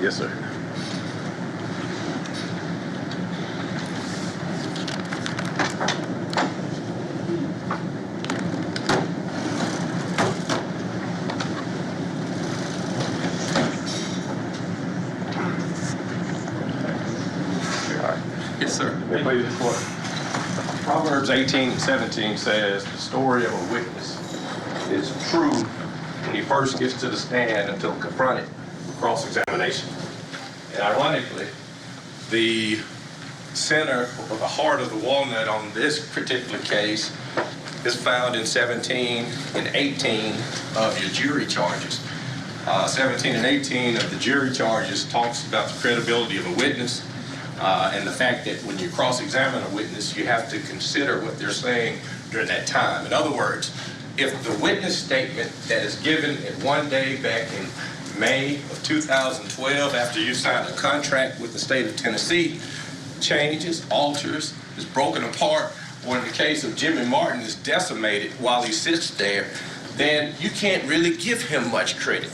Yes, sir. Yes, sir. May please report. Proverbs 18:17 says the story of a witness is true when he first gets to the stand until confronted for cross-examination. And ironically, the center or the heart of the walnut on this particular case is found in 17 and 18 of your jury charges. 17 and 18 of the jury charges talks about the credibility of a witness and the fact that when you cross-examine a witness, you have to consider what they're saying during that time. In other words, if the witness statement that is given in one day back in May of 2012 after you signed a contract with the state of Tennessee changes, alters, is broken apart, or in the case of Jimmy Martin is decimated while he sits there, then you can't really give him much credit.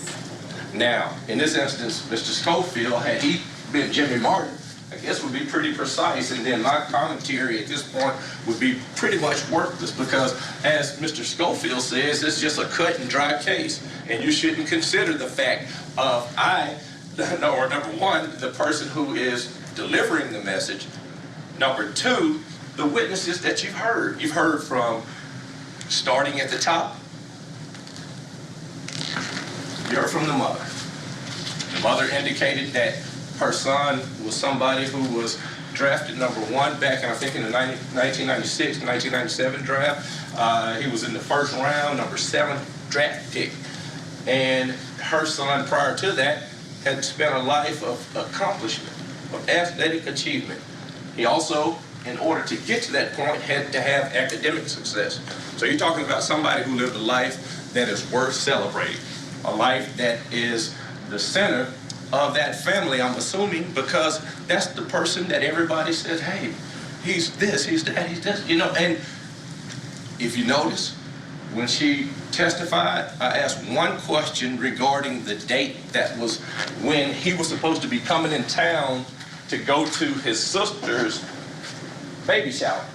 Now, in this instance, Mr. Schofield, had he been Jimmy Martin, I guess would be pretty precise, and then my commentary at this point would be pretty much worthless because, as Mr. Schofield says, it's just a cut and dry case, and you shouldn't consider the fact of number one, the person who is delivering the message, number two, the witnesses that you've heard. You've heard from, starting at the top, you heard from the mother. The mother indicated that her son was somebody who was drafted number one back, I think, in the 1996, 1997 draft. He was in the first round, number 7 draft pick. And her son, prior to that, had spent a life of accomplishment, of athletic achievement. He also, in order to get to that point, had to have academic success. So you're talking about somebody who lived a life that is worth celebrating, a life that is the center of that family, I'm assuming, because that's the person that everybody says, hey, he's this, he's that, he's this, you know. And if you notice, when she testified, I asked one question regarding the date that was when he was supposed to be coming in town to go to his sister's baby shower.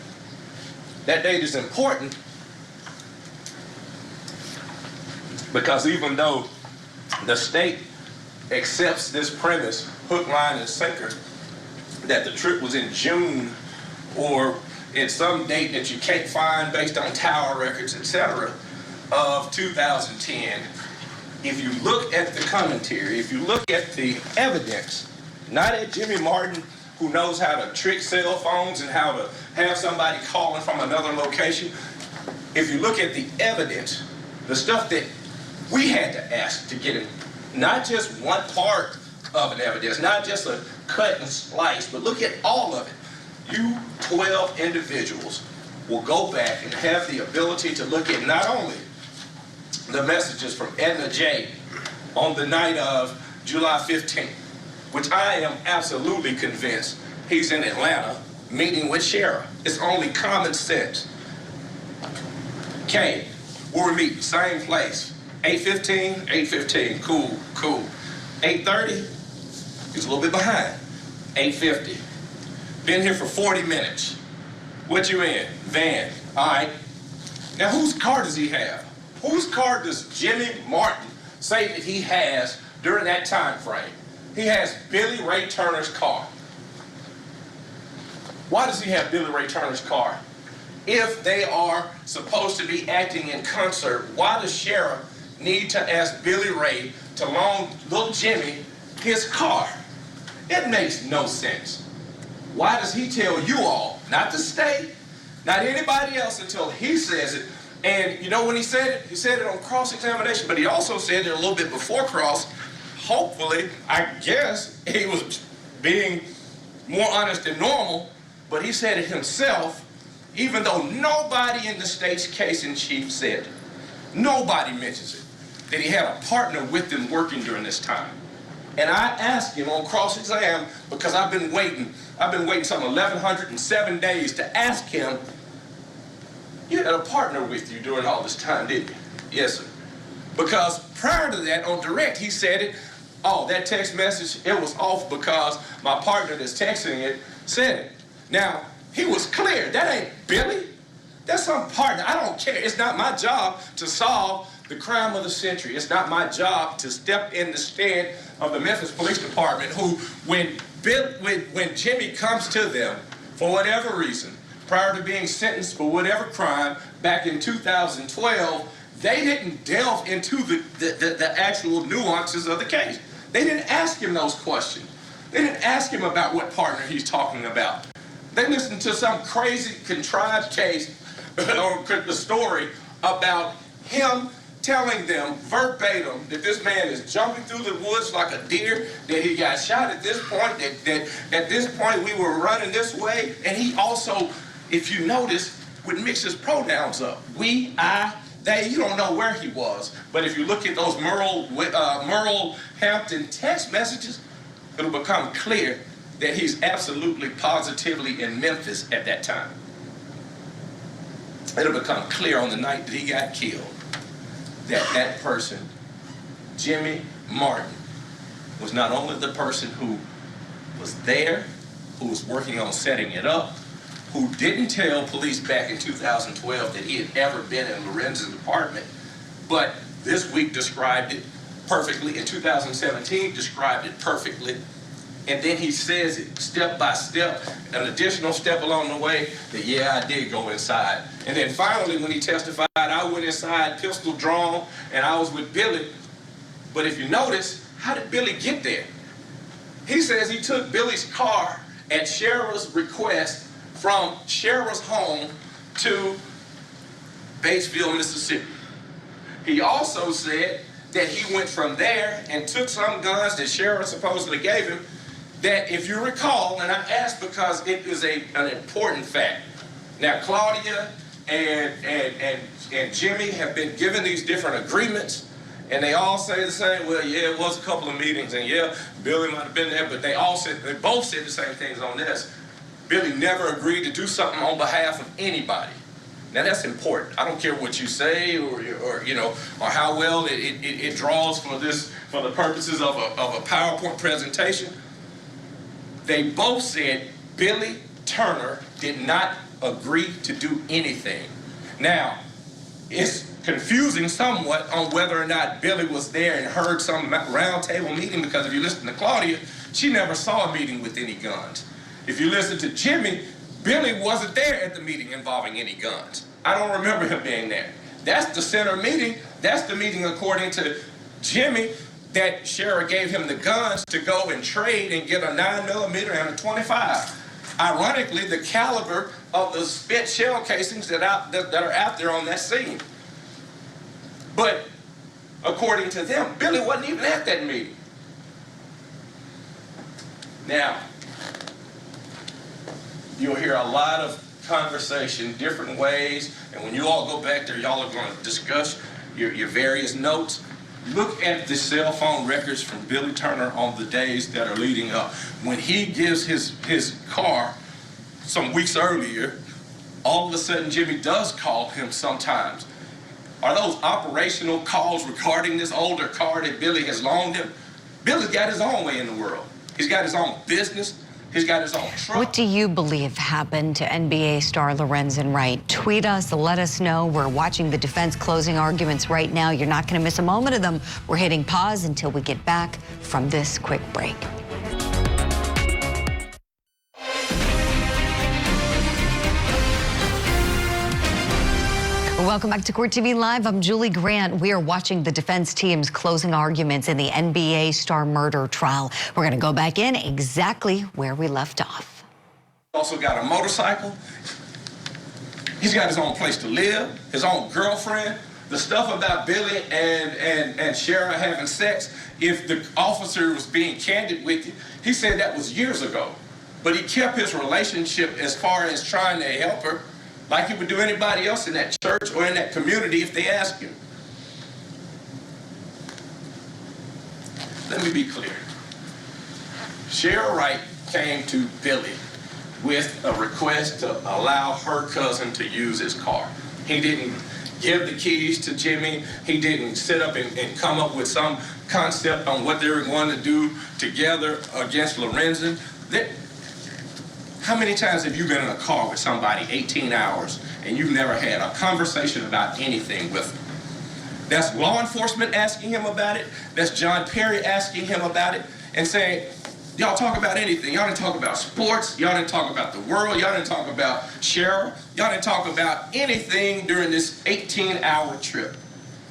That date is important because even though the state accepts this premise, hook, line, and sinker, that the trip was in June or in some date that you can't find based on tower records, etc., of 2010, if you look at the commentary, if you look at the evidence, not at Jimmy Martin, who knows how to trick cell phones and how to have somebody calling from another location, if you look at the evidence, the stuff that we had to ask to get it, not just one part of an evidence, not just a cut and slice, but look at all of it. You 12 individuals will go back and have the ability to look at not only the messages from Edna J. on the night of July 15th, which I am absolutely convinced he's in Atlanta meeting with Sheriff. It's only common sense. Kane, where we meet, same place. 8:15, 8:15, cool. 8:30, he's a little bit behind. 8:50, been here for 40 minutes. What you in? Van, all right. Now whose car does he have? Whose car does Jimmy Martin say that he has during that time frame? He has Billy Ray Turner's car. Why does he have Billy Ray Turner's car? If they are supposed to be acting in concert, why does Sheriff need to ask Billy Ray to loan little Jimmy his car? It makes no sense. Why does he tell you all, not the state, not anybody else, until he says it? And you know when he said it on cross-examination, but he also said it a little bit before cross. Hopefully, I guess he was being more honest than normal, but he said it himself, even though nobody in the state's case in chief said it. Nobody mentions it, that he had a partner with him working during this time. And I asked him on cross-exam, because I've been waiting some 1,107 days to ask him, you had a partner with you during all this time, didn't you? Yes, sir. Because prior to that, on direct, he said it oh, that text message, it was off because my partner that's texting it said it. Now, he was clear. That ain't Billy. That's some partner. I don't care. It's not my job to solve the crime of the century. It's not my job to step in the stead of the Memphis Police Department who, when Jimmy comes to them, for whatever reason, prior to being sentenced for whatever crime back in 2012, they didn't delve into the actual nuances of the case. They didn't ask him those questions. They didn't ask him about what partner he's talking about. They listened to some crazy, contrived case, or the story about him telling them verbatim that this man is jumping through the woods like a deer, that he got shot at this point, that at this point we were running this way, and he also, if you notice, would mix his pronouns up. We, I, they, you don't know where he was. But if you look at those Merle Hampton text messages, it'll become clear that he's absolutely positively in Memphis at that time. It'll become clear on the night that he got killed that that person, Jimmy Martin, was not only the person who was there, who was working on setting it up, who didn't tell police back in 2012 that he had ever been in Lorenz's apartment, but this week described it perfectly, in 2017 described it perfectly, and then he says it step by step, an additional step along the way, that yeah, I did go inside. And then finally when he testified, I went inside, pistol drawn, and I was with Billy. But if you notice, how did Billy get there? He says he took Billy's car at Shara's request from Shara's home to Batesville, Mississippi. He also said that he went from there and took some guns that Shara supposedly gave him, that if you recall, and I asked because it is an important fact. Now, Claudia and Jimmy have been given these different agreements, and they all say the same, well, yeah, it was a couple of meetings, and yeah, Billy might have been there, but they both said the same things on this. Billy never agreed to do something on behalf of anybody. Now that's important. I don't care what you say or how well it draws for the purposes of a PowerPoint presentation. They both said Billy Turner did not agree to do anything. Now, it's confusing somewhat on whether or not Billy was there and heard some roundtable meeting, because if you listen to Claudia, she never saw a meeting with any guns. If you listen to Jimmy, Billy wasn't there at the meeting involving any guns. I don't remember him being there. That's the center meeting. That's the meeting, according to Jimmy, that Shara gave him the guns to go and trade and get a 9mm and a .25. Ironically, the caliber of the spent shell casings that are out there on that scene. But according to them, Billy wasn't even at that meeting. Now, you'll hear a lot of conversation, different ways, and when you all go back there, y'all are going to discuss your various notes. Look at the cell phone records from Billy Turner on the days that are leading up. When he gives his car some weeks earlier, all of a sudden Jimmy does call him sometimes. Are those operational calls regarding this older car that Billy has loaned him? Billy's got his own way in the world. He's got his own business. He's got his own truck. What do you believe happened to NBA star Lorenzen Wright? Tweet us, let us know. We're watching the defense closing arguments right now. You're not going to miss a moment of them. We're hitting pause until we get back from this quick break. Welcome back to Court TV Live. I'm Julie Grant. We are watching the defense team's closing arguments in the NBA star murder trial. We're going to go back in exactly where we left off. Also got a motorcycle. He's got his own place to live, his own girlfriend. The stuff about Billy and Shara having sex, if the officer was being candid with you, he said that was years ago. But he kept his relationship as far as trying to help her, like he would do anybody else in that church or in that community if they asked him. Let me be clear. Shara Wright came to Billy with a request to allow her cousin to use his car. He didn't give the keys to Jimmy. He didn't sit up and come up with some concept on what they were going to do together against Lorenzen. How many times have you been in a car with somebody 18 hours and you've never had a conversation about anything with them? That's law enforcement asking him about it. That's John Perry asking him about it and saying, y'all talk about anything. Y'all didn't talk about sports. Y'all didn't talk about the world. Y'all didn't talk about Cheryl. Y'all didn't talk about anything during this 18-hour trip.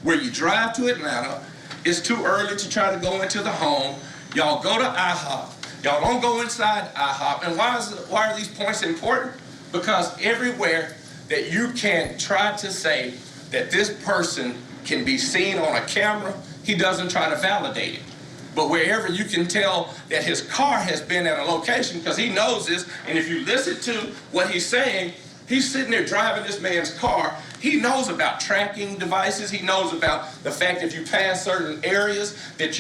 Where you drive to Atlanta, it's too early to try to go into the home. Y'all go to IHOP. Y'all don't go inside IHOP. And why are these points important? Because everywhere that you can try to say that this person can be seen on a camera, he doesn't try to validate it. But wherever you can tell that his car has been at a location, because he knows this, and if you listen to what he's saying, he's sitting there driving this man's car. He knows about tracking devices. He knows about the fact that if you pass certain areas that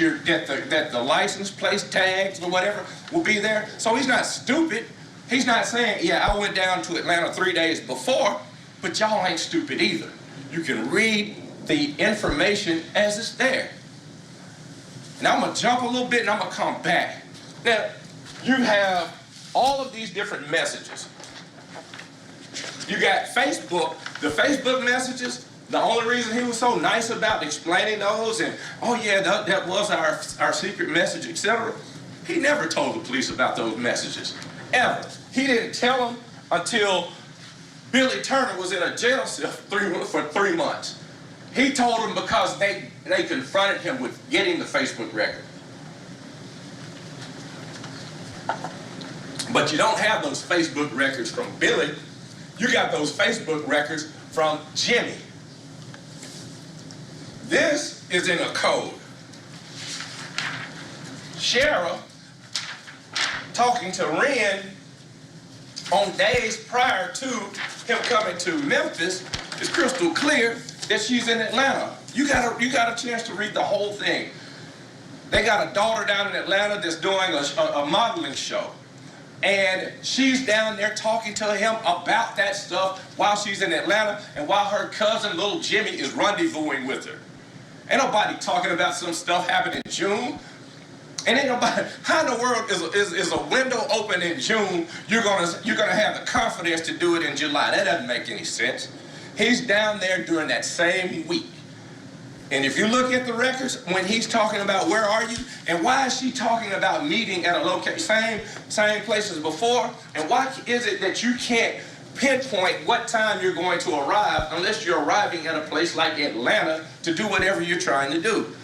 the license plate tags or whatever will be there. So he's not stupid. He's not saying, yeah, I went down to Atlanta 3 days before, but y'all ain't stupid either. You can read the information as it's there. Now I'm gonna jump a little bit and I'm gonna come back. Now, you have all of these different messages. You got Facebook, the Facebook messages. The only reason he was so nice about explaining those and, oh yeah, that was our secret message, etc. He never told the police about those messages, ever. He didn't tell them until Billy Turner was in a jail cell for 3 months. He told them because they confronted him with getting the Facebook record. But you don't have those Facebook records from Billy. You got those Facebook records from Jimmy. This is in a code. Sheriff talking to Ren on days prior to him coming to Memphis is crystal clear that she's in Atlanta. You got a chance to read the whole thing. They got a daughter down in Atlanta that's doing a modeling show. And she's down there talking to him about that stuff while she's in Atlanta and while her cousin, little Jimmy, is rendezvousing with her. Ain't nobody talking about some stuff happening in June. And ain't nobody, how in the world is a window open in June, you're gonna have the confidence to do it in July? That doesn't make any sense. He's down there during that same week. And if you look at the records, when he's talking about where are you, and why is she talking about meeting at a location, same place as before, and why is it that you can't pinpoint what time you're going to arrive unless you're arriving at a place like Atlanta to do whatever you're trying to do?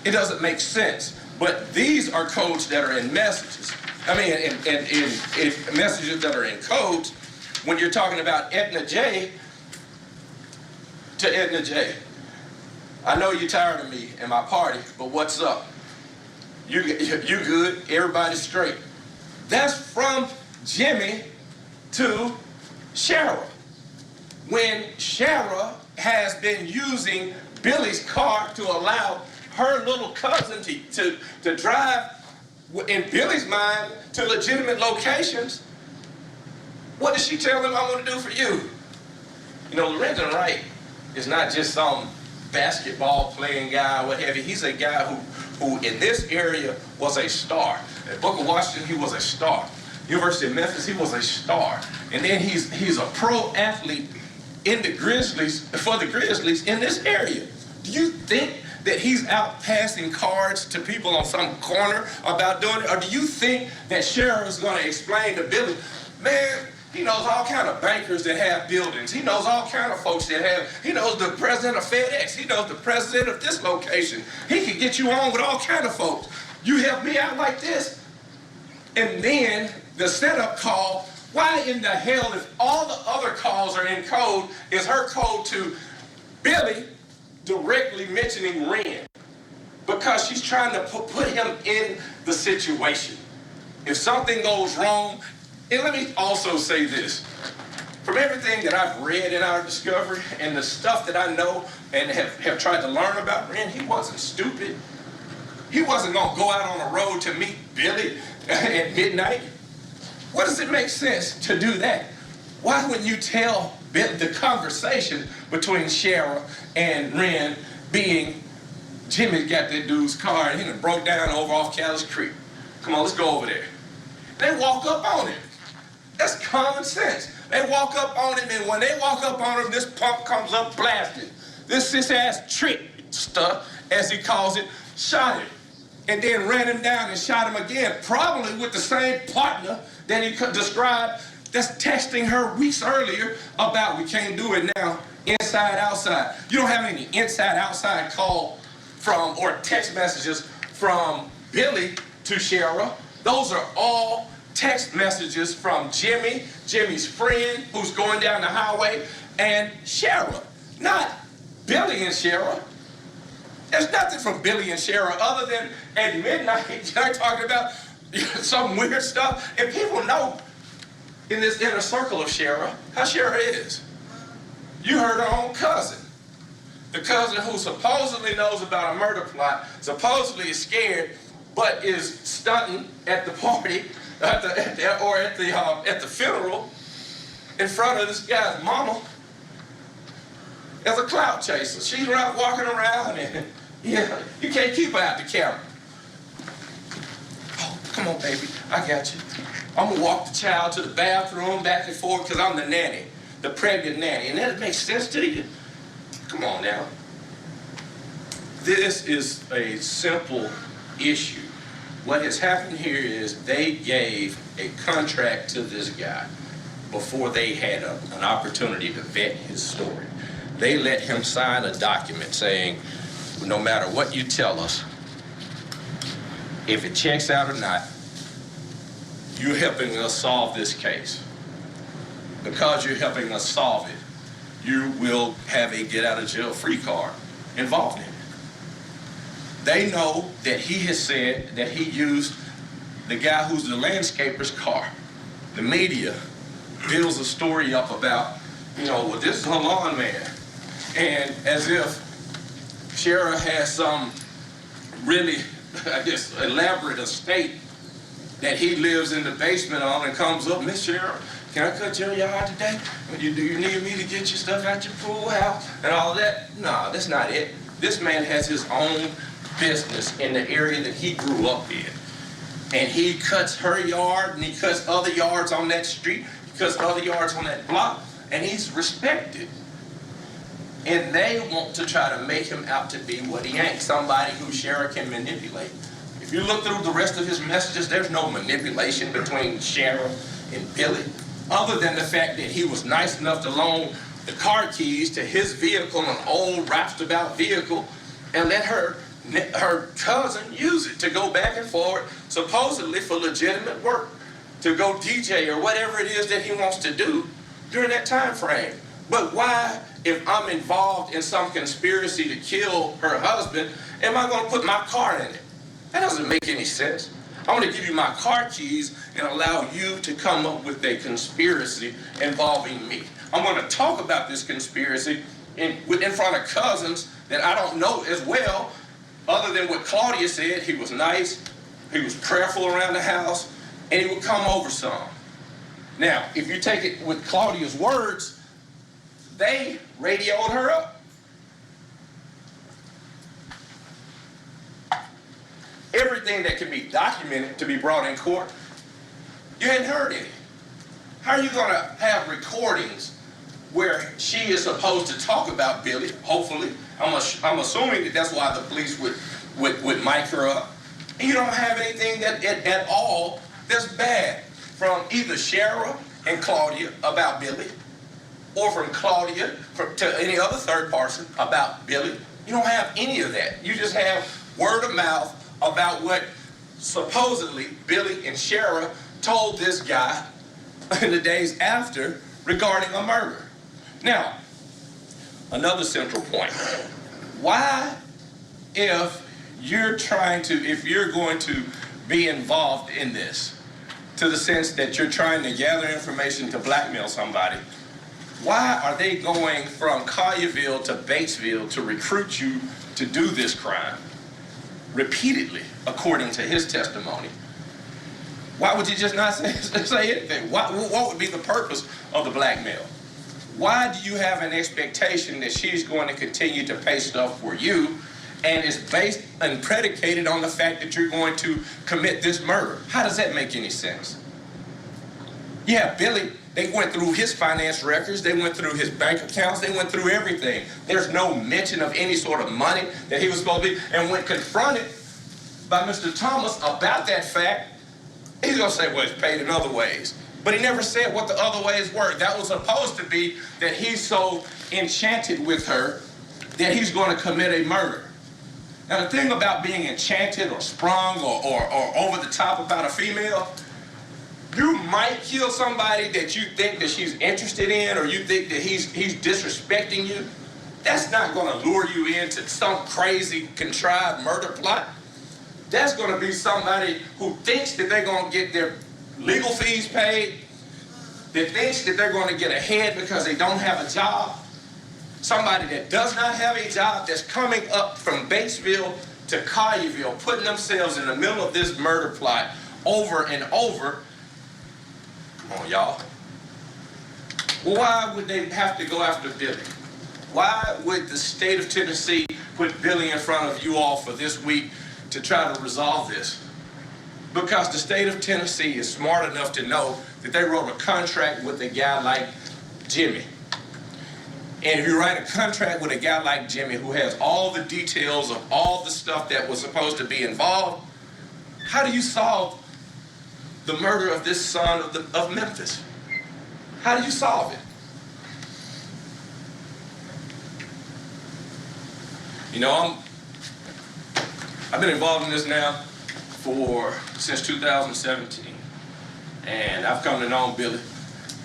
It doesn't make sense. But these are codes that are in messages. I mean, in messages that are in codes, when you're talking about Edna J to Edna J. I know you're tired of me and my party, but what's up? You good, everybody's straight. That's from Jimmy to Shara. When Shara has been using Billy's car to allow her little cousin to drive, in Billy's mind, to legitimate locations, what does she tell him I want to do for you? You know, Lorenzen Wright is not just some basketball playing guy, what have you. He's a guy who in this area was a star. At Booker Washington, he was a star. University of Memphis, he was a star. And then he's a pro athlete in the Grizzlies, for the Grizzlies in this area. Do you think that he's out passing cards to people on some corner about doing it? Or do you think that Sheriff is going to explain to Billy, man, he knows all kind of bankers that have buildings. He knows all kind of folks that have, he knows the president of FedEx. He knows the president of this location. He can get you on with all kind of folks. You help me out like this. And then the setup call, why in the hell, if all the other calls are in code, is her code to Billy directly mentioning Ren? Because she's trying to put him in the situation. If something goes wrong, and let me also say this. From everything that I've read in our discovery and the stuff that I know and have tried to learn about Ren, he wasn't stupid. He wasn't going to go out on a road to meet Billy at midnight. What does it make sense to do that? Why wouldn't you tell the conversation between Shara and Ren being, Jimmy got that dude's car and he done broke down over off Callis Creek. Come on, let's go over there. They walk up on him. That's common sense. They walk up on him, and when they walk up on him, this punk comes up blasting. This cis-ass trick stuff, as he calls it, shot him. And then ran him down and shot him again, probably with the same partner that he could describe that's texting her weeks earlier about we can't do it now, inside, outside. You don't have any inside, outside call from, or text messages from Billy to Shara. Those are all text messages from Jimmy, Jimmy's friend who's going down the highway, and Shara, not Billy and Shara. There's nothing from Billy and Shara other than at midnight they're talking about some weird stuff. And people know in this inner circle of Shara how Shara is. You heard her own cousin. The cousin who supposedly knows about a murder plot, supposedly is scared, but is stunting at the party, at the funeral, in front of this guy's mama, as a clout chaser. She's walking around, and yeah, you can't keep her out the camera. Oh, come on, baby, I got you. I'm gonna walk the child to the bathroom back and forth because I'm the nanny, the pregnant nanny, and that makes sense to you? Come on now. This is a simple issue. What has happened here is they gave a contract to this guy before they had an opportunity to vet his story. They let him sign a document saying, no matter what you tell us, if it checks out or not, you're helping us solve this case. Because you're helping us solve it, you will have a get out of jail free card involved in it. They know that he has said that he used the guy who's the landscaper's car. The media builds a story up about, well, this is her lawn man. And as if Shara has some really, elaborate estate that he lives in the basement on and comes up, Miss Shara, can I cut your yard today? Do you need me to get your stuff out your pool house and all that? No, that's not it. This man has his own business in the area that he grew up in. And he cuts her yard and he cuts other yards on that street, he cuts other yards on that block, and he's respected. And they want to try to make him out to be what he ain't, somebody who Shara can manipulate. If you look through the rest of his messages, there's no manipulation between Shara and Billy, other than the fact that he was nice enough to loan the car keys to his vehicle, an old roustabout vehicle, and let her cousin use it to go back and forward, supposedly for legitimate work, to go DJ or whatever it is that he wants to do during that time frame. But why, if I'm involved in some conspiracy to kill her husband, am I going to put my car in it? That doesn't make any sense. I want to give you my car keys and allow you to come up with a conspiracy involving me. I'm going to talk about this conspiracy in front of cousins that I don't know as well, other than what Claudia said. He was nice, he was prayerful around the house, and he would come over some. Now, if you take it with Claudia's words, they radioed her up. Everything that can be documented to be brought in court, you hadn't heard any. How are you going to have recordings where she is supposed to talk about Billy, hopefully? I'm assuming that that's why the police would mic her up. And you don't have anything that at all that's bad from either Shara and Claudia about Billy, or from Claudia to any other third person about Billy. You don't have any of that. You just have word of mouth about what supposedly Billy and Shara told this guy in the days after regarding a murder. Now, another central point. Why, if you're going to be involved in this, to the sense that you're trying to gather information to blackmail somebody, why are they going from Collierville to Batesville to recruit you to do this crime? Repeatedly, according to his testimony. Why would you just not say anything? What would be the purpose of the blackmail? Why do you have an expectation that she's going to continue to pay stuff for you, and it's based and predicated on the fact that you're going to commit this murder? How does that make any sense? Yeah, Billy, they went through his finance records, they went through his bank accounts, they went through everything. There's no mention of any sort of money that he was supposed to be. And when confronted by Mr. Thomas about that fact, he's gonna say, well, it's paid in other ways. But he never said what the other ways were. That was supposed to be that he's so enchanted with her that he's gonna commit a murder. Now, the thing about being enchanted or sprung or over the top about a female, you might kill somebody that you think that she's interested in, or you think that he's disrespecting you. That's not gonna lure you into some crazy contrived murder plot. That's gonna be somebody who thinks that they're gonna get their legal fees paid, that thinks that they're gonna get ahead because they don't have a job. Somebody that does not have a job, that's coming up from Batesville to Collierville, putting themselves in the middle of this murder plot over and over. Come on, y'all. Well, why would they have to go after Billy? Why would the state of Tennessee put Billy in front of you all for this week to try to resolve this? Because the state of Tennessee is smart enough to know that they wrote a contract with a guy like Jimmy. And if you write a contract with a guy like Jimmy who has all the details of all the stuff that was supposed to be involved, how do you solve the murder of this son of Memphis? How do you solve it? You know, I've been involved in this now since 2017, and I've come to know Billy.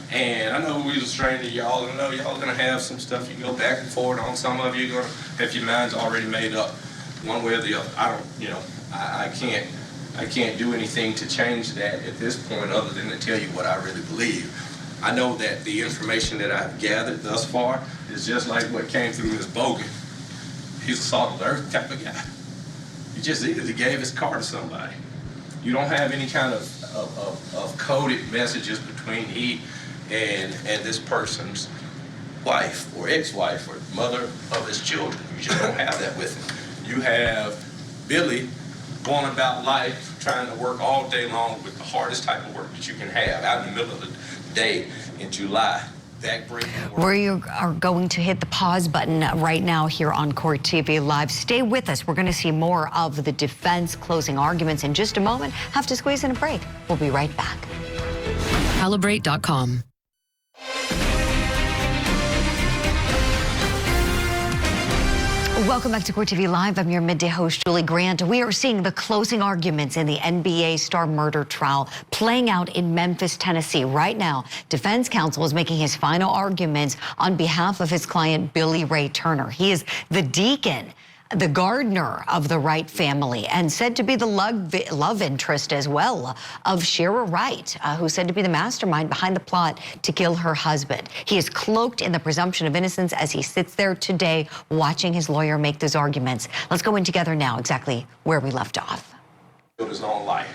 And I know he's a stranger to y'all, and I know y'all gonna have some stuff you go back and forth on. Some of you are gonna have your minds already made up one way or the other. I don't, you know, I can't do anything to change that at this point other than to tell you what I really believe. I know that the information that I've gathered thus far is just like what came through Ms. Bogan. He's a salt of the earth type of guy. He just either gave his car to somebody. You don't have any kind of coded messages between he and this person's wife or ex-wife or mother of his children. You just don't have that with him. You have Billy going about life trying to work all day long with the hardest type of work that you can have out in the middle of the day in July. We are going to hit the pause button right now here on Court TV Live. Stay with us. We're going to see more of the defense closing arguments in just a moment. Have to squeeze in a break. We'll be right back. Calibrate.com. Welcome back to Court TV Live. I'm your midday host, Julie Grant. We are seeing the closing arguments in the NBA star murder trial playing out in Memphis, Tennessee. Right now, defense counsel is making his final arguments on behalf of his client, Billy Ray Turner. He is the deacon, the gardener of the Wright family, and said to be the love interest as well of Shara Wright, who's said to be the mastermind behind the plot to kill her husband. He is cloaked in the presumption of innocence as he sits there today watching his lawyer make those arguments. Let's go in together now exactly where we left off. His own life.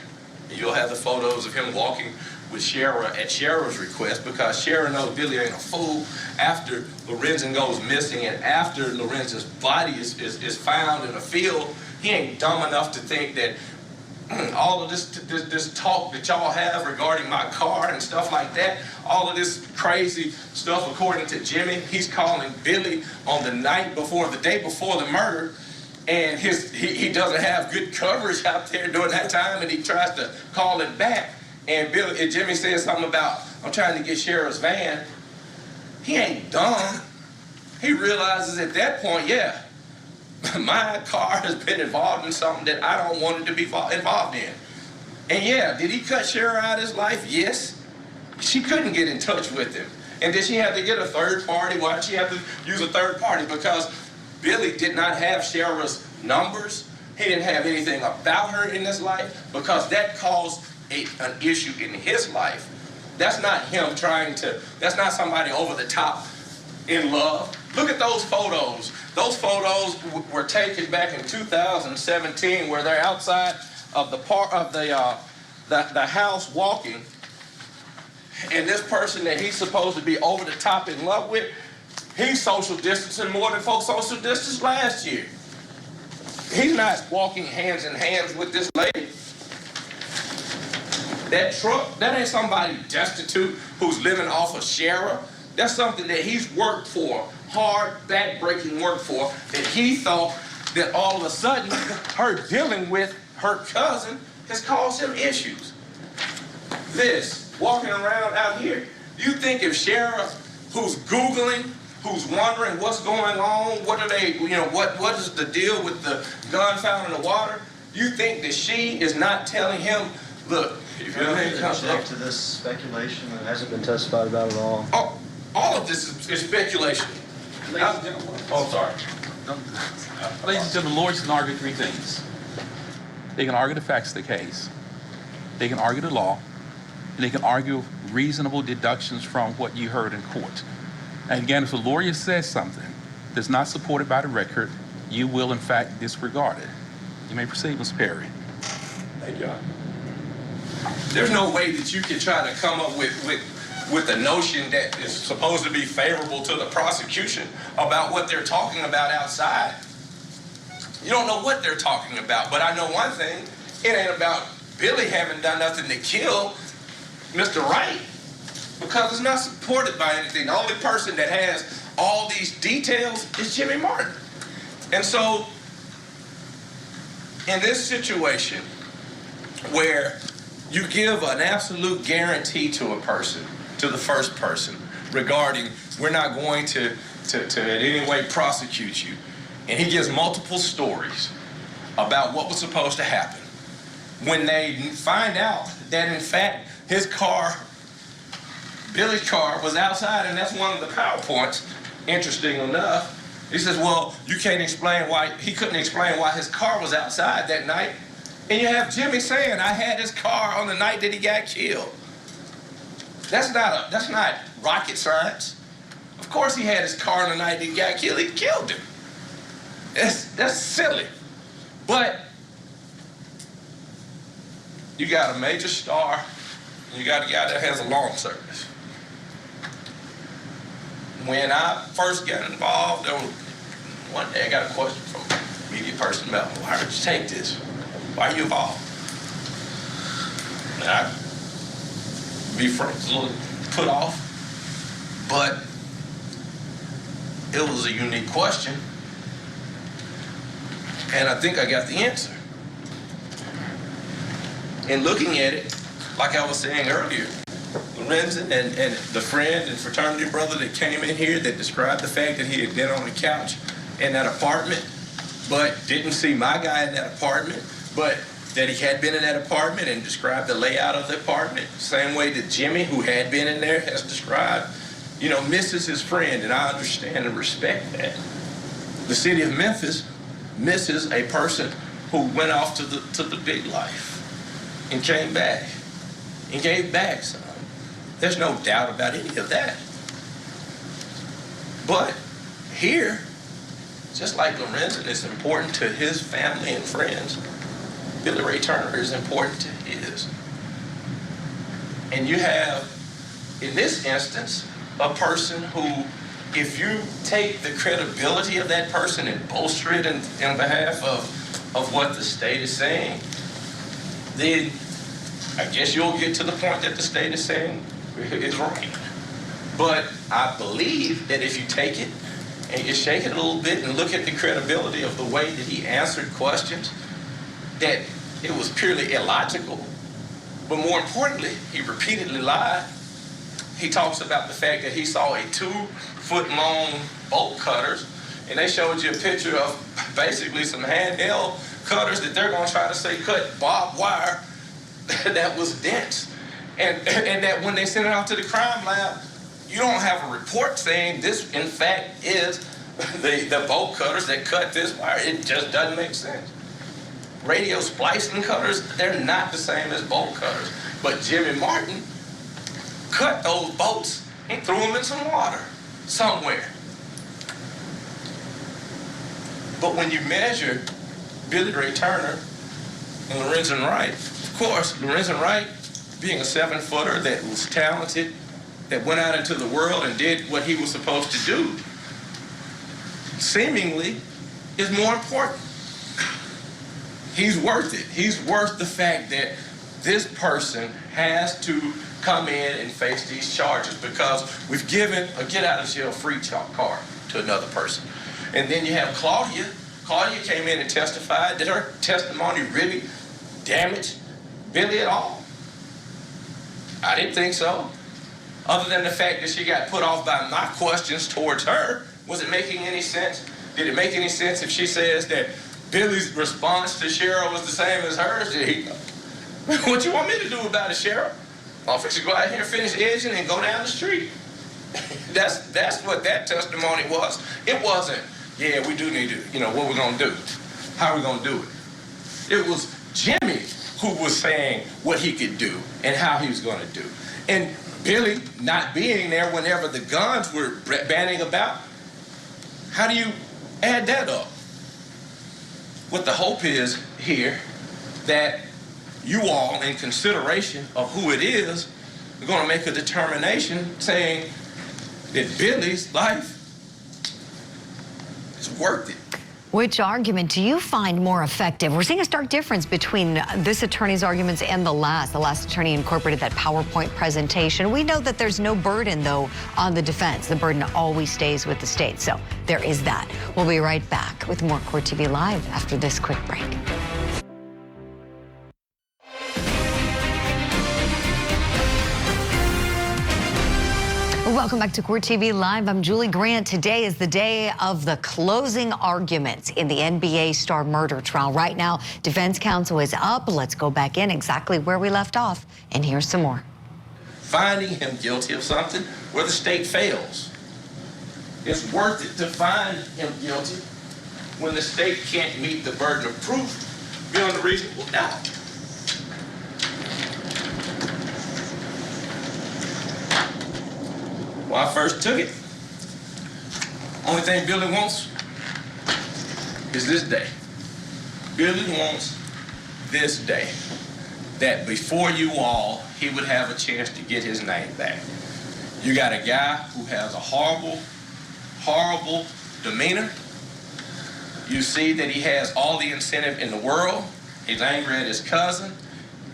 You'll have the photos of him walking with Shara at Shara's request, because Shara knows Billy ain't a fool. After Lorenzen goes missing and after Lorenzen's body is found in a field, he ain't dumb enough to think that all of this talk that y'all have regarding my car and stuff like that, all of this crazy stuff, according to Jimmy, he's calling Billy on the day before the murder, and he doesn't have good coverage out there during that time, and he tries to call it back. And Jimmy says something about, I'm trying to get Shara's van. He ain't dumb. He realizes at that point, yeah, my car has been involved in something that I don't want it to be involved in. And yeah, did he cut Shara out of his life? Yes. She couldn't get in touch with him. And did she have to get a third party? Why did she have to use a third party? Because Billy did not have Shara's numbers. He didn't have anything about her in his life, because that caused an issue in his life. That's not him that's not somebody over the top in love. Look at those photos. Those photos were taken back in 2017, where they're outside of the house walking. And this person that he's supposed to be over the top in love with, he's social distancing more than folks social distanced last year. He's not walking hands in hands with this lady. That truck, that ain't somebody destitute who's living off of Shara. That's something that he's worked for, hard, back-breaking work for, that he thought that all of a sudden her dealing with her cousin has caused him issues. This, walking around out here, you think if Shara, who's Googling, who's wondering what's going on, what are they, what is the deal with the gun found in the water, you think that she is not telling him, look, if your name comes up to this speculation that hasn't been testified about at all. all of this is speculation. Ladies and gentlemen, Oh, sorry. ladies and gentlemen, lawyers can argue three things. They can argue the facts of the case, they can argue the law, and they can argue reasonable deductions from what you heard in court. And again, if a lawyer says something that's not supported by the record, you will in fact disregard it. You may proceed, Ms. Perry. Thank you. There's no way that you can try to come up with a notion that is supposed to be favorable to the prosecution about what they're talking about outside. You don't know what they're talking about, but I know one thing, it ain't about Billy having done nothing to kill Mr. Wright, because it's not supported by anything. The only person that has all these details is Jimmy Martin. And so, in this situation where you give an absolute guarantee to a person, to the first person, regarding we're not going to in any way prosecute you, and he gives multiple stories about what was supposed to happen. When they find out that in fact his car, Billy's car, was outside, and that's one of the PowerPoints, interesting enough, he says, well, you can't explain why, he couldn't explain why his car was outside that night. And you have Jimmy saying, I had his car on the night that he got killed. That's not rocket science. Of course he had his car on the night that he got killed. He killed him. That's silly. But you got a major star, and you got a guy that has a long service. When I first got involved, there was one day I got a question from a media person about, why did you take this? Why are you involved? And I, be frank, a little put off, but it was a unique question, and I think I got the answer. In looking at it, like I was saying earlier, Lorenzen and the friend and fraternity brother that came in here that described the fact that he had been on the couch in that apartment, but didn't see my guy in that apartment, but that he had been in that apartment and described the layout of the apartment, same way that Jimmy, who had been in there, has described, misses his friend, and I understand and respect that. The city of Memphis misses a person who went off to the big life and came back and gave back some. There's no doubt about any of that. But here, just like Lorenzen is important to his family and friends, Billy Ray Turner is important to his. And you have, in this instance, a person who, if you take the credibility of that person and bolster it in behalf of what the state is saying, then I guess you'll get to the point that the state is saying is right. But I believe that if you take it and you shake it a little bit and look at the credibility of the way that he answered questions, that it was purely illogical. But more importantly, he repeatedly lied. He talks about the fact that he saw a 2-foot-long bolt cutters, and they showed you a picture of basically some handheld cutters that they're going to try to say cut barbed wire that was dense. And that when they send it off to the crime lab, you don't have a report saying this, in fact, is the bolt cutters that cut this wire. It just doesn't make sense. Radio splicing cutters, they're not the same as bolt cutters. But Jimmy Martin cut those bolts and threw them in some water somewhere. But when you measure Billy Ray Turner and Lorenzen Wright, of course, Lorenzen Wright being a 7-footer that was talented, that went out into the world and did what he was supposed to do, seemingly is more important. He's worth it. He's worth the fact that this person has to come in and face these charges because we've given a get-out-of-jail-free card to another person. And then you have Claudia. Claudia came in and testified. Did her testimony really damage Billy at all? I didn't think so. Other than the fact that she got put off by my questions towards her, was it making any sense? Did it make any sense if she says that Billy's response to Cheryl was the same as hers? What you want me to do about it, Cheryl? I'm fixing to go out here and finish edging and go down the street. That's what that testimony was. It wasn't, yeah, we do need to, what we're going to do. How are we going to do it? It was Jimmy who was saying what he could do and how he was going to do. And Billy not being there whenever the guns were banning about, how do you add that up? What the hope is here, that you all, in consideration of who it is, are going to make a determination saying that Billy's life is worth it. Which argument do you find more effective? We're seeing a stark difference between this attorney's arguments and the last. The last attorney incorporated that PowerPoint presentation. We know that there's no burden, though, on the defense. The burden always stays with the state. So there is that. We'll be right back with more Court TV Live after this quick break. Welcome back to Court TV Live. I'm Julie Grant. Today is the day of the closing arguments in the NBA star murder trial. Right now, defense counsel is up. Let's go back in exactly where we left off. And here's some more. Finding him guilty of something where the state fails. It's worth it to find him guilty when the state can't meet the burden of proof beyond a reasonable doubt. When I first took it, only thing Billy wants is this day. Billy wants this day, that before you all, he would have a chance to get his name back. You got a guy who has a horrible, horrible demeanor. You see that he has all the incentive in the world. He's angry at his cousin,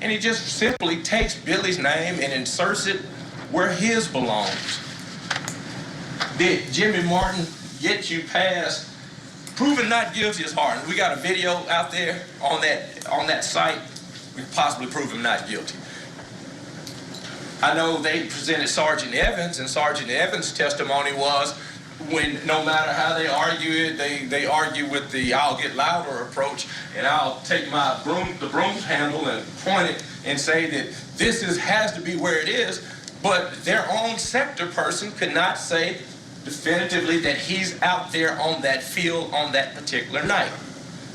and he just simply takes Billy's name and inserts it where his belongs. Did Jimmy Martin get you past proven not guilty is hard? We got a video out there on that site. We could possibly prove him not guilty. I know they presented Sergeant Evans, and Sergeant Evans' testimony was when no matter how they argue it, they argue with the I'll get louder approach, and I'll take the broom handle and point it and say that has to be where it is, but their own sector person could not say definitively that he's out there on that field on that particular night.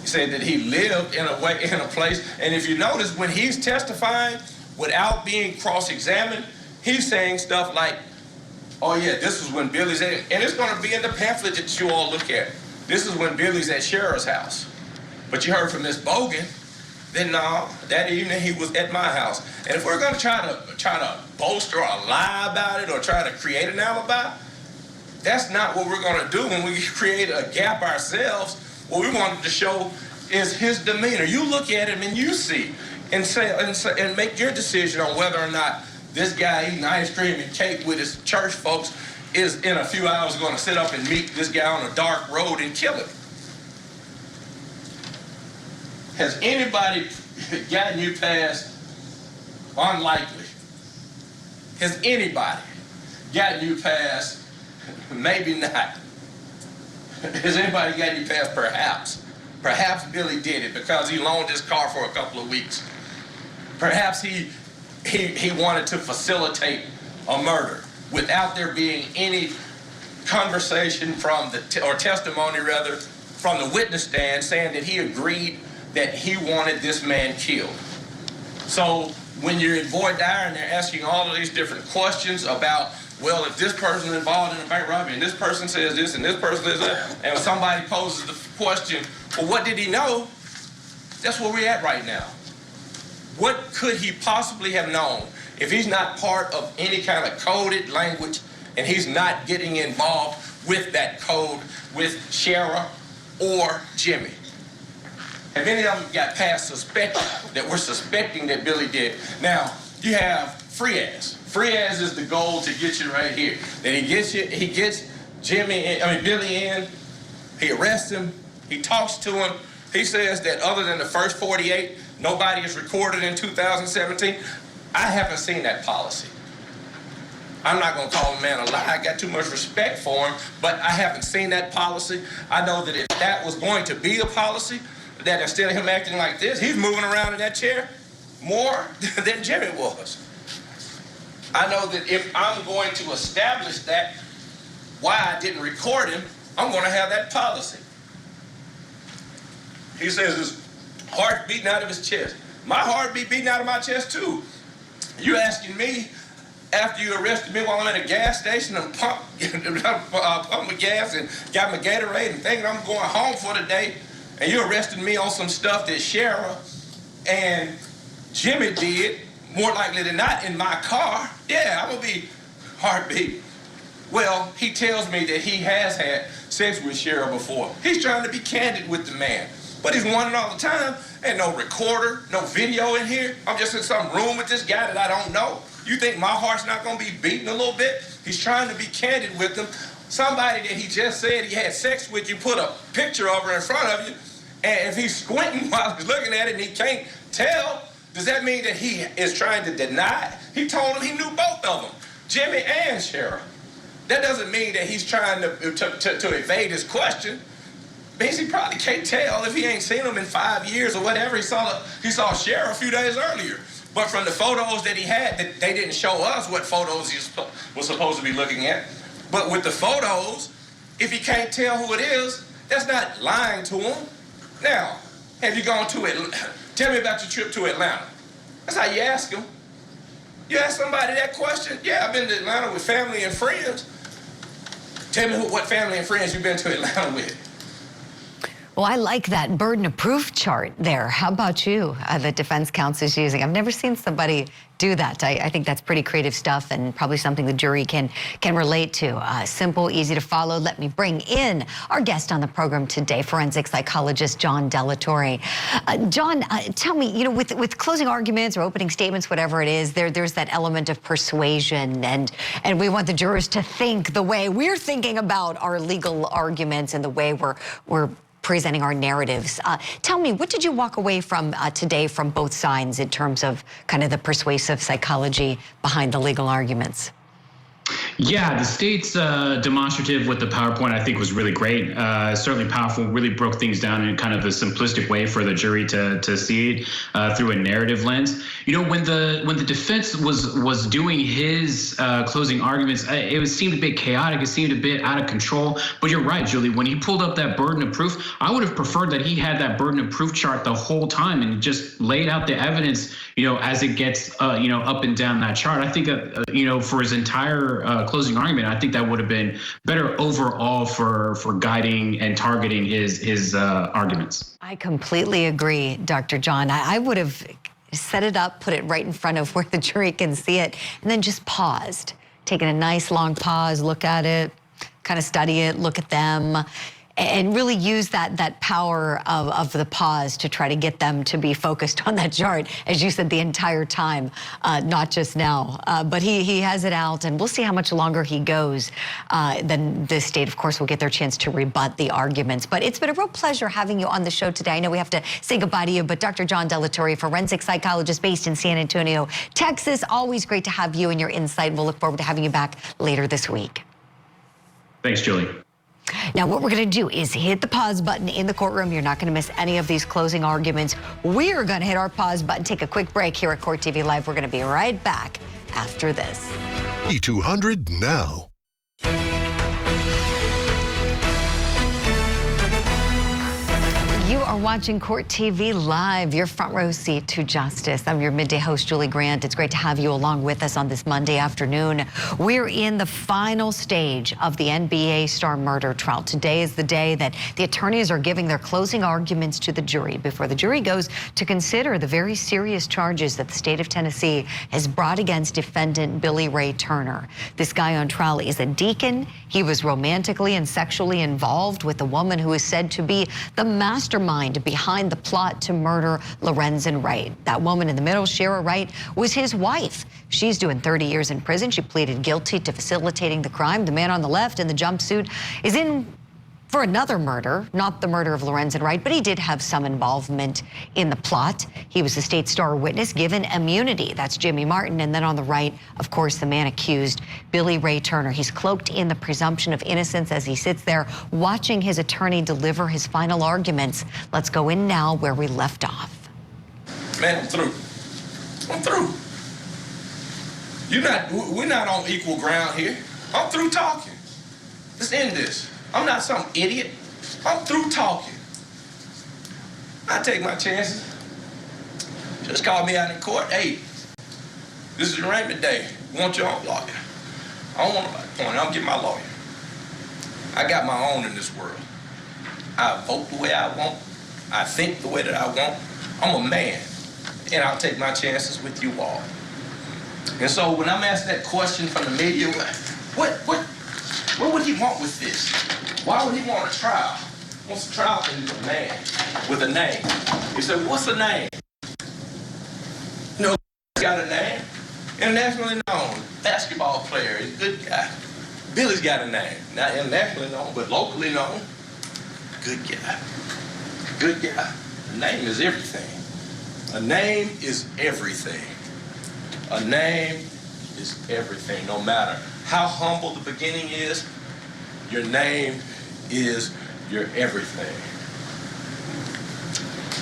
He said that he lived in a place, and if you notice when he's testifying without being cross-examined, he's saying stuff like, oh yeah, this is when Billy's at, and it's going to be in the pamphlet that you all look at. This is when Billy's at Cheryl's house. But you heard from Miss Bogan, then no, that evening he was at my house. And if we're going to try to bolster or lie about it or try to create an alibi, that's not what we're going to do when we create a gap ourselves. What we wanted to show is his demeanor. You look at him and you see, and make your decision on whether or not this guy eating ice cream and cake with his church folks is in a few hours going to sit up and meet this guy on a dark road and kill him. Has anybody gotten you past unlikely? Has anybody gotten you past maybe not? Has anybody gotten you past perhaps? Perhaps Billy did it because he loaned his car for a couple of weeks. Perhaps he wanted to facilitate a murder without there being any conversation or testimony rather from the witness stand saying that he agreed that he wanted this man killed. So when you're in voir dire and they're asking all of these different questions about, well, if this person is involved in a bank robbery and this person says this and this person says that, and somebody poses the question, well, what did he know? That's where we're at right now. What could he possibly have known if he's not part of any kind of coded language and he's not getting involved with that code with Shara or Jimmy. Have any of them got past suspecting that we're suspecting that Billy did? Now, you have Frias. Frias is the goal to get you right here. Then he gets Billy in, he arrests him, he talks to him. He says that other than the first 48, nobody is recorded in 2017. I haven't seen that policy. I'm not gonna call the man a lie. I got too much respect for him, but I haven't seen that policy. I know that if that was going to be a policy, that instead of him acting like this, he's moving around in that chair more than Jimmy was. I know that if I'm going to establish that, why I didn't record him, I'm gonna have that policy. He says his heart beating out of his chest. My heart be beating out of my chest too. You asking me after you arrested me while I'm at a gas station and pump my gas and got my Gatorade and thinking I'm going home for the day, and you arrested me on some stuff that Shara and Jimmy did, more likely than not in my car, yeah, I'm gonna be heartbeat. Well, he tells me that he has had sex with Shara before. He's trying to be candid with the man, but he's wanting all the time. Ain't no recorder, no video in here. I'm just in some room with this guy that I don't know. You think my heart's not gonna be beating a little bit? He's trying to be candid with them. Somebody that he just said he had sex with, you put a picture of her in front of you, and if he's squinting while he's looking at it and he can't tell, does that mean that he is trying to deny it? He told him he knew both of them, Jimmy and Shara. That doesn't mean that he's trying to evade his question. Means he probably can't tell if he ain't seen him in 5 years or whatever. He saw Shara a few days earlier. But from the photos that he had, they didn't show us what photos he was supposed to be looking at. But with the photos, if he can't tell who it is, that's not lying to him. Now, have you gone to Atlanta? Tell me about your trip to Atlanta. That's how you ask him. You ask somebody that question, yeah, I've been to Atlanta with family and friends. Tell me what family and friends you've been to Atlanta with. Well, I like that burden of proof chart there. How about you, the defense counsel is using? I've never seen somebody do that. I think that's pretty creative stuff and probably something the jury can relate to. Simple, easy to follow. Let me bring in our guest on the program today, forensic psychologist John Delatorre. John, tell me, you know, with closing arguments or opening statements, whatever it is, there's that element of persuasion, and we want the jurors to think the way we're thinking about our legal arguments and the way we're presenting our narratives. Tell me, what did you walk away from today from both sides in terms of kind of the persuasive psychology behind the legal arguments? Yeah, the state's demonstrative with the PowerPoint, I think, was really great. Certainly powerful, really broke things down in kind of a simplistic way for the jury to see it through a narrative lens. You know, when the defense was doing his closing arguments, it seemed a bit chaotic. It seemed a bit out of control. But you're right, Julie. When he pulled up that burden of proof, I would have preferred that he had that burden of proof chart the whole time and just laid out the evidence, you know, as it gets, you know, up and down that chart. I think that, you know, for his entire closing argument, I think that would have been better overall for guiding and targeting his arguments. I completely agree, Dr. John. I would have set it up, put it right in front of where the jury can see it, and then just paused, taken a nice long pause, look at it, kind of study it, look at them, and really use that power of the pause to try to get them to be focused on that chart, as you said, the entire time, not just now. But he has it out, and we'll see how much longer he goes. Then the state, of course, will get their chance to rebut the arguments. But it's been a real pleasure having you on the show today. I know we have to say goodbye to you, but Dr. John Delatorre, forensic psychologist based in San Antonio, Texas, always great to have you and your insight. We'll look forward to having you back later this week. Thanks, Julie. Now, what we're going to do is hit the pause button in the courtroom. You're not going to miss any of these closing arguments. We're going to hit our pause button, take a quick break here at Court TV Live. We're going to be right back after this. E200 now. You are watching Court TV Live, your front row seat to justice. I'm your midday host, Julie Grant. It's great to have you along with us on this Monday afternoon. We're in the final stage of the NBA star murder trial. Today is the day that the attorneys are giving their closing arguments to the jury before the jury goes to consider the very serious charges that the state of Tennessee has brought against defendant Billy Ray Turner. This guy on trial is a deacon. He was romantically and sexually involved with a woman who is said to be the mastermind behind the plot to murder Lorenzen Wright. That woman in the middle, Shara Wright, was his wife. She's doing 30 years in prison. She pleaded guilty to facilitating the crime. The man on the left in the jumpsuit is in for another murder, not the murder of Lorenzen Wright, but he did have some involvement in the plot. He was a state star witness given immunity. That's Jimmy Martin. And then on the right, of course, the man accused, Billy Ray Turner. He's cloaked in the presumption of innocence as he sits there watching his attorney deliver his final arguments. Let's go in now where we left off. Man, I'm through. I'm through. We're not on equal ground here. I'm through talking. Let's end this. I'm not some idiot. I'm through talking. I take my chances. Just call me out in court. Hey, this is arraignment day. Want your own lawyer. I don't want nobody pointing. I'm getting my lawyer. I got my own in this world. I vote the way I want. I think the way that I want. I'm a man, and I'll take my chances with you all. And so when I'm asked that question from the media, what would he want with this? Why would he want a trial? He wants a trial because he's a man with a name. He said, what's a name? You know, he's got a name. Internationally known basketball player. He's a good guy. Billy's got a name. Not internationally known, but locally known. Good guy. Good guy. A name is everything. A name is everything. A name is everything. No matter how humble the beginning is, your name is your everything.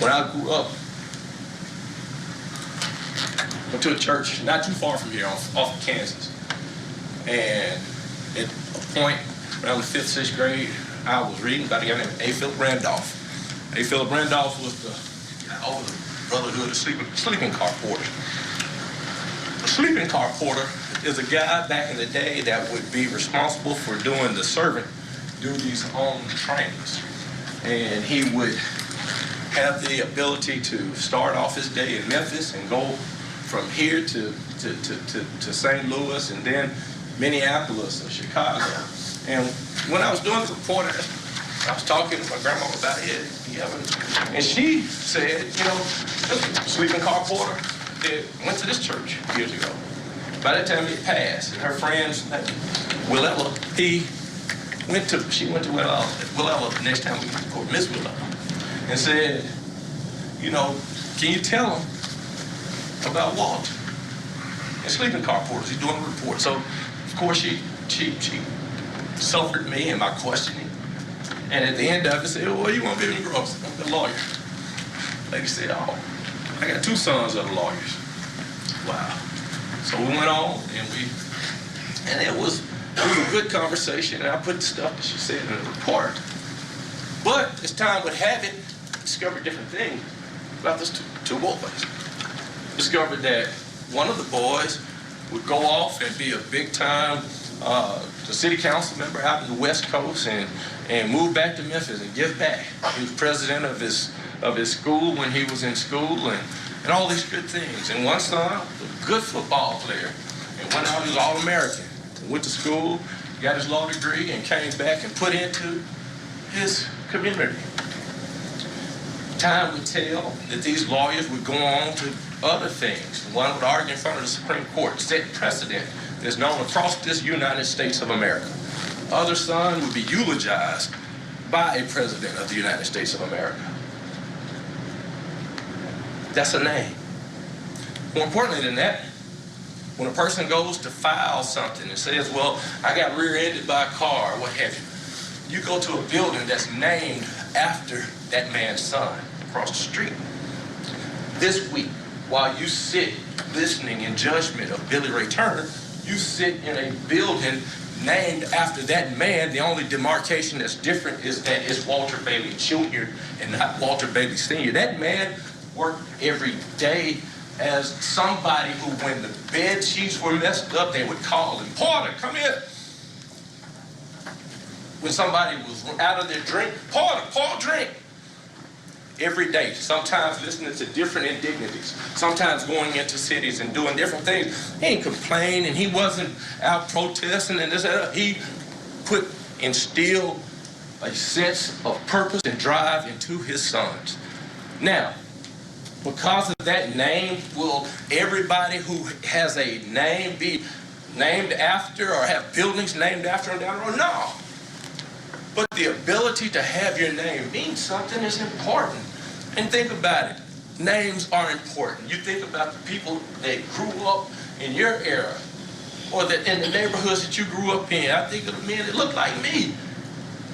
When I grew up, went to a church not too far from here, off of Kansas. And at a point around the 5th, 6th grade, I was reading about a guy named A. Philip Randolph. A. Philip Randolph was the Brotherhood of Sleeping Car Porters. A sleeping car porter is a guy back in the day that would be responsible for doing the servant duties on trains. And he would have the ability to start off his day in Memphis and go from here to St. Louis and then Minneapolis or Chicago. And when I was doing the reporter, I was talking to my grandma about it. And she said, you know, this sleeping car porter that went to this church years ago. By that time it passed, and her friends, Willella, she went to Willella the next time we went to court, Miss Willella, and said, you know, can you tell them about Walt and sleeping car porters? He's doing a report. So, of course, she suffered me in my questioning, and at the end of it said, well, you want to be in gross? I'm the lawyer. Lady said, oh, I got 2 sons that are lawyers. Wow. So we went on, and it was a good conversation, and I put the stuff that she said in the report. But as time would have it, I discovered different things about those two boys. Discovered that one of the boys would go off and be a big-time the city council member out in the West Coast and move back to Memphis and give back. He was president of his school when he was in school and all these good things. And one son, a good football player, and went out, he was All-American. Went to school, got his law degree, and came back and put into his community. Time would tell that these lawyers would go on to other things. One would argue in front of the Supreme Court, set precedent that's known across this United States of America. Other son would be eulogized by a president of the United States of America. That's a name. More importantly than that, when a person goes to file something and says, well, I got rear-ended by a car, or what have you, you go to a building that's named after that man's son across the street. This week, while you sit listening in judgment of Billy Ray Turner, you sit in a building named after that man. The only demarcation that's different is that it's Walter Bailey Jr. and not Walter Bailey Sr. That man worked every day as somebody who, when the bed sheets were messed up, they would call him, Porter, come here. When somebody was out of their drink, Porter, pour a drink. Every day, sometimes listening to different indignities, sometimes going into cities and doing different things. He ain't complaining, he wasn't out protesting and this and that. He instilled a sense of purpose and drive into his sons. Now, because of that name, will everybody who has a name be named after or have buildings named after them down the road? No. But the ability to have your name mean something is important. And think about it. Names are important. You think about the people that grew up in your era or that in the neighborhoods that you grew up in. I think of the men that look like me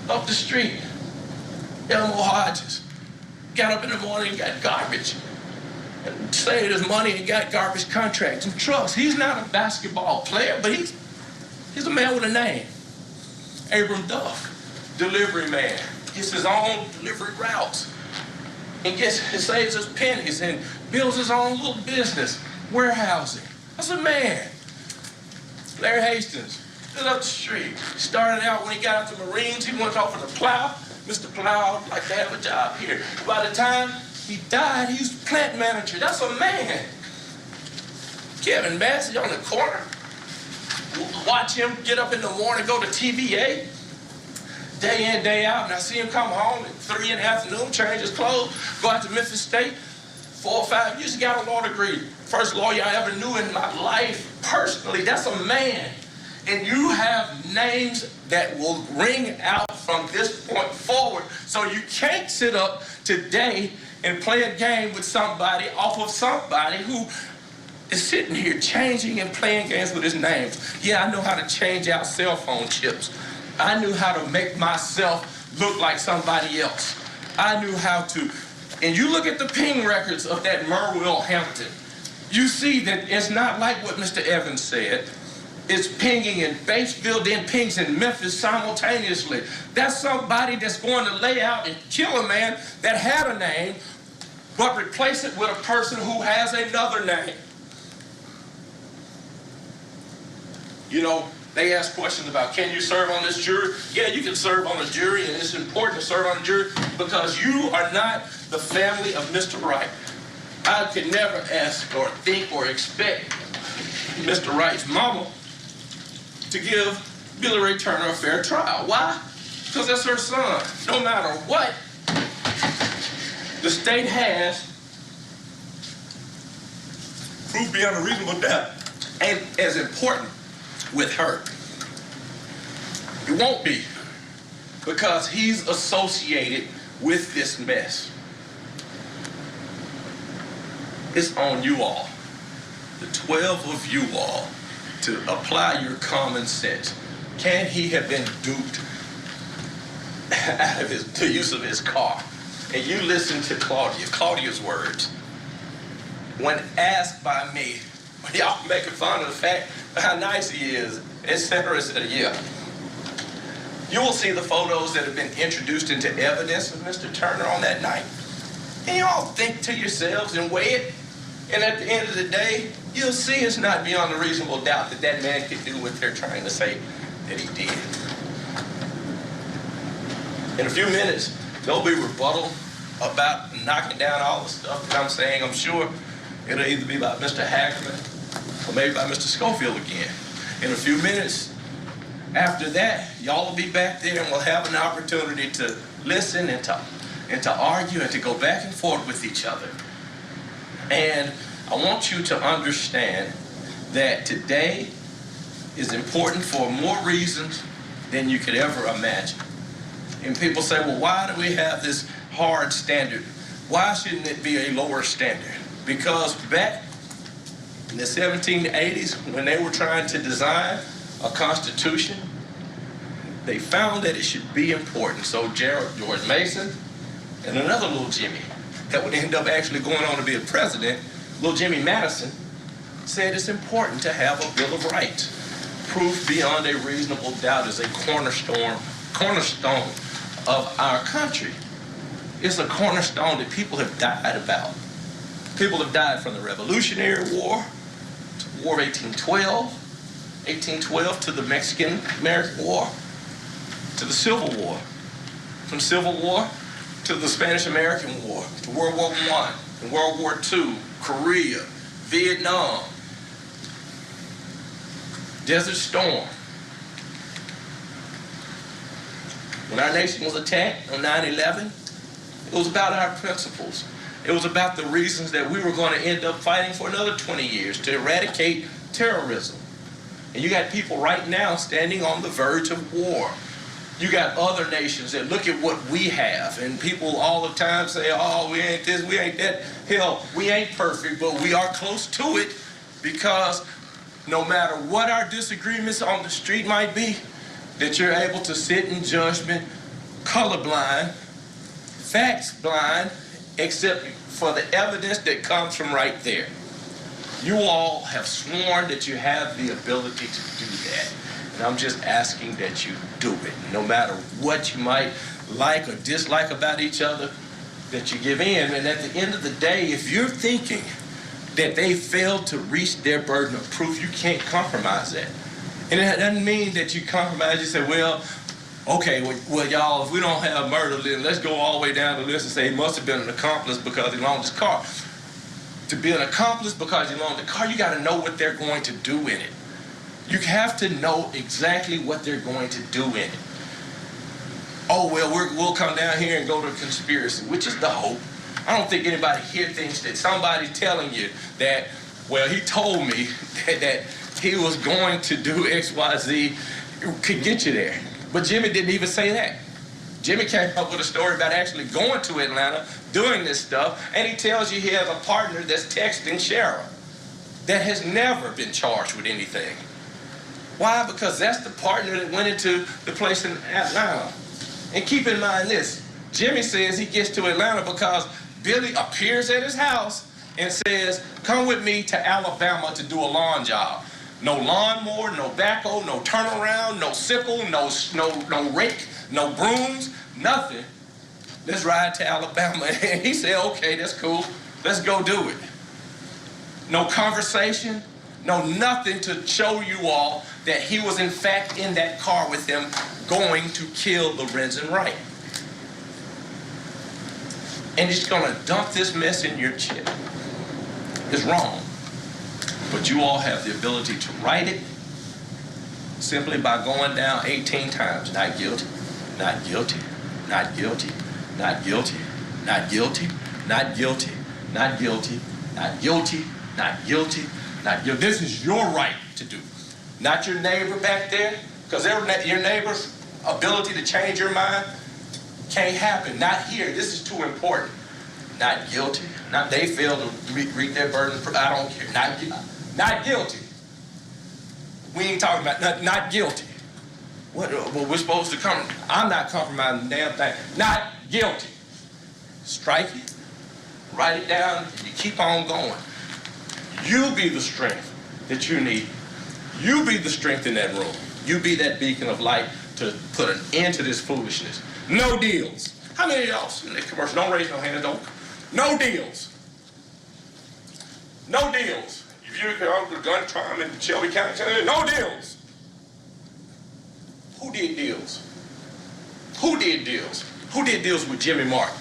up the street. Elmo Hodges got up in the morning and got garbage and saved his money and got garbage contracts and trucks. He's not a basketball player, but he's a man with a name. Abram Duff, delivery man, gets his own delivery routes. And saves his pennies and builds his own little business, warehousing. That's a man. Larry Hastings, lived up the street. Started out when he got out the Marines, he went off for the plow. Mr. Plow, I'd like to have a job here. By the time he died, he was the plant manager. That's a man. Kevin Massey on the corner. Watch him get up in the morning, go to TVA. Day in, day out, and I see him come home at 3 in the afternoon, change his clothes, go out to Memphis State, 4 or 5 years, he got a law degree. First lawyer I ever knew in my life, personally. That's a man. And you have names that will ring out from this point forward, so you can't sit up today and play a game with somebody off of somebody who is sitting here changing and playing games with his names. Yeah, I know how to change out cell phone chips. I knew how to make myself look like somebody else. I knew how to, and you look at the ping records of that Merwell Hampton, you see that it's not like what Mr. Evans said. It's pinging in Batesville, then pings in Memphis simultaneously. That's somebody that's going to lay out and kill a man that had a name, but replace it with a person who has another name. You know, they ask questions about, can you serve on this jury? Yeah, you can serve on a jury, and it's important to serve on a jury because you are not the family of Mr. Wright. I could never ask or think or expect Mr. Wright's mama to give Billy Ray Turner a fair trial. Why? Because that's her son. No matter what, the state has proved beyond a reasonable doubt. And as important with her, it won't be, because he's associated with this mess. It's on you all, the 12 of you all, to apply your common sense. Can he have been duped out of the use of his car? And you listen to Claudia's words. When asked by me, y'all making fun of the fact how nice he is, etc., etc., yeah. You will see the photos that have been introduced into evidence of Mr. Turner on that night. And you all think to yourselves and weigh it. And at the end of the day, you'll see it's not beyond a reasonable doubt that that man could do what they're trying to say that he did. In a few minutes, there'll be rebuttal about knocking down all the stuff that I'm saying. I'm sure it'll either be by Mr. Hackerman or maybe by Mr. Schofield again. In a few minutes after that, y'all will be back there and we'll have an opportunity to listen and to argue and to go back and forth with each other. And I want you to understand that today is important for more reasons than you could ever imagine. And people say, well, why do we have this hard standard? Why shouldn't it be a lower standard? Because back in the 1780s, when they were trying to design a constitution, they found that it should be important. So George Mason and another little Jimmy that would end up actually going on to be a president, little Jimmy Madison, said it's important to have a Bill of Rights. proof beyond a reasonable doubt is a cornerstone of our country. It's a cornerstone that people have died about. People have died from the Revolutionary War, to the War of 1812 to the Mexican-American War, to the Civil War, from Civil War to the Spanish-American War, to World War I, and World War II, Korea, Vietnam, Desert Storm. When our nation was attacked on 9/11, it was about our principles. It was about the reasons that we were going to end up fighting for another 20 years to eradicate terrorism. And you got people right now standing on the verge of war. You got other nations that look at what we have, and people all the time say, oh, we ain't this, we ain't that. Hell, we ain't perfect, but we are close to it, because no matter what our disagreements on the street might be, that you're able to sit in judgment, colorblind, facts blind, except for the evidence that comes from right there. You all have sworn that you have the ability to do that. And I'm just asking that you do it. No matter what you might like or dislike about each other, that you give in. And at the end of the day, if you're thinking that they failed to reach their burden of proof, you can't compromise that. And it doesn't mean that you compromise. You say, well, okay, well, y'all, if we don't have murder, then let's go all the way down the list and say he must have been an accomplice because he loaned his car. To be an accomplice because you loaned the car, you got to know what they're going to do in it. You have to know exactly what they're going to do in it. Oh, well, we'll come down here and go to conspiracy, which is the hope. I don't think anybody here thinks that somebody's telling you that, well, he told me that he was going to do X, Y, Z, could get you there. But Jimmy didn't even say that. Jimmy came up with a story about actually going to Atlanta, doing this stuff, and he tells you he has a partner that's texting Cheryl that has never been charged with anything. Why? Because that's the partner that went into the place in Atlanta. And keep in mind this, Jimmy says he gets to Atlanta because Billy appears at his house and says, come with me to Alabama to do a lawn job. No lawnmower, no backhoe, no turnaround, no sickle, no rake, no brooms, nothing. Let's ride to Alabama. And he said, okay, that's cool. Let's go do it. No conversation, no nothing to show you all that he was in fact in that car with them going to kill Lorenz and Wright. And he's gonna dump this mess in your chip. It's wrong. But you all have the ability to right it simply by going down 18 times. Not guilty, not guilty, not guilty, not guilty, not guilty, not guilty, not guilty, not guilty, not guilty, not guilty. This is your right to do. Not your neighbor back there, because your neighbor's ability to change your mind can't happen. Not here. This is too important. Not guilty. Not they failed to reach their burden. I don't care. Not guilty. We ain't talking about not guilty. What? Well, we're supposed to come. I'm not compromising the damn thing. Not guilty. Strike it. Write it down. And you keep on going. You be the strength that you need. You be the strength in that room. You be that beacon of light to put an end to this foolishness. No deals. How many of y'all in that commercial? Don't raise no hand. Don't. No deals. No deals. If you're the gun trial in Shelby County, no deals. Who did deals? Who did deals? Who did deals with Jimmy Martin?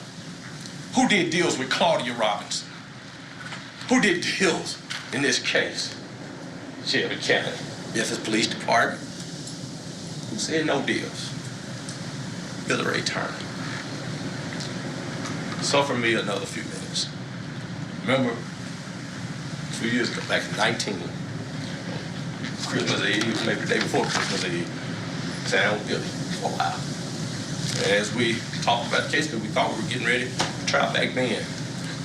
Who did deals with Claudia Robinson? Who did deals in this case? Shelby County, Memphis Police Department. Who said no deals? Billy Ray Turner. Suffer me another few minutes. Remember, a few years ago, back in Christmas Eve, maybe the day before Christmas Eve, saying I was guilty for a while. As we talked about the case, because we thought we were getting ready to try back then.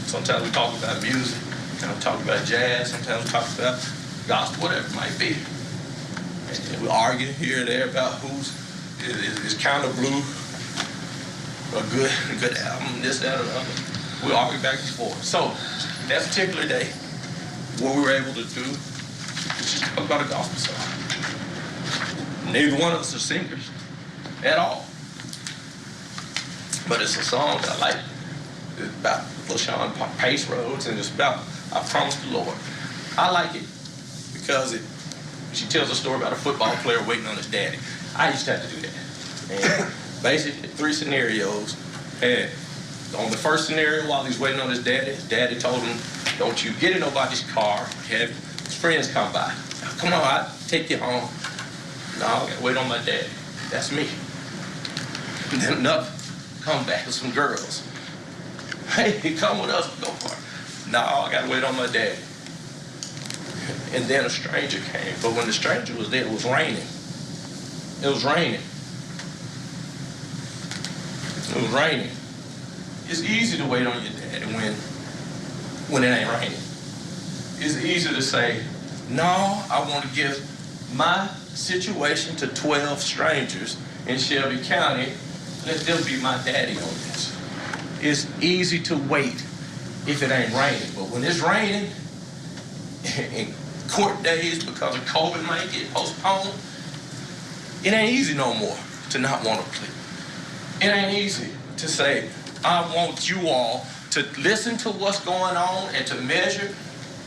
Sometimes we talk about music, sometimes we talk about jazz, sometimes we talk about gospel, whatever it might be. And we argue here and there about who's is Count of Blue a good album, this, that, or the other. We argue back and forth. So that particular day, what we were able to do was just talk about a gospel song. Neither one of us are singers at all. But it's a song that I like. It's about LaShawn Pace Roads, and it's about I Promise the Lord. I like it because she tells a story about a football player waiting on his daddy. I used to have to do that. And basically, 3 scenarios. And on the first scenario, while he's waiting on his daddy told him, don't you get in nobody's car, have his friends come by. Come on, I'll take you home. No, I gotta wait on my daddy. That's me. And then another come back with some girls. Hey, come with us, go for it. No, I gotta wait on my daddy. And then a stranger came. But when the stranger was there, it was raining. It was raining. It was raining. It's easy to wait on your daddy when it ain't raining. It's easy to say, no, I want to give my situation to 12 strangers in Shelby County. Let them be my daddy on this. It's easy to wait if it ain't raining. But when it's raining, and court days because of COVID might get postponed, it ain't easy no more to not want to plead. It ain't easy to say, I want you all to listen to what's going on and to measure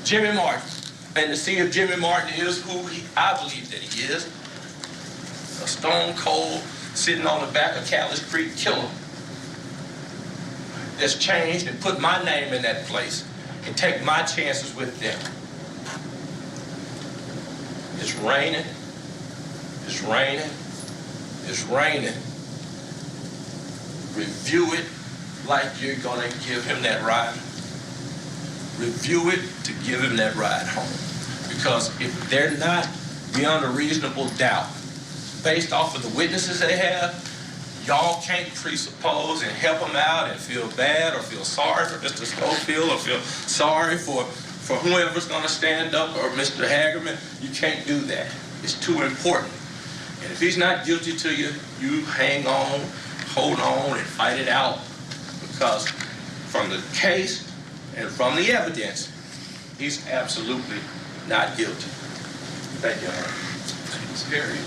Jimmy Martin and to see if Jimmy Martin is who I believe that he is, a stone cold, sitting on the back of Callis Creek killer that's changed and put my name in that place and take my chances with them. It's raining. It's raining. It's raining. Review it like you're gonna give him that ride. Review it to give him that ride home. Because if they're not beyond a reasonable doubt, based off of the witnesses they have, y'all can't presuppose and help them out and feel bad or feel sorry for Mr. Schofield or feel sorry for whoever's gonna stand up or Mr. Hagerman. You can't do that. It's too important. And if he's not guilty to you, you hang on, hold on, and fight it out. Because from the case and from the evidence, he's absolutely not guilty. Thank you, Harry.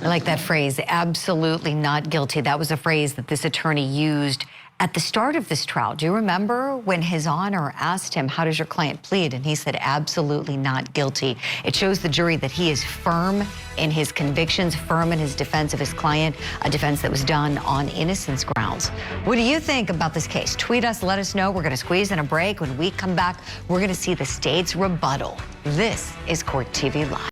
I like that phrase, absolutely not guilty. That was a phrase that this attorney used at the start of this trial. Do you remember when His Honor asked him, how does your client plead? And he said, absolutely not guilty. It shows the jury that he is firm in his convictions, firm in his defense of his client, a defense that was done on innocence grounds. What do you think about this case? Tweet us, let us know. We're going to squeeze in a break. When we come back, we're going to see the state's rebuttal. This is Court TV Live.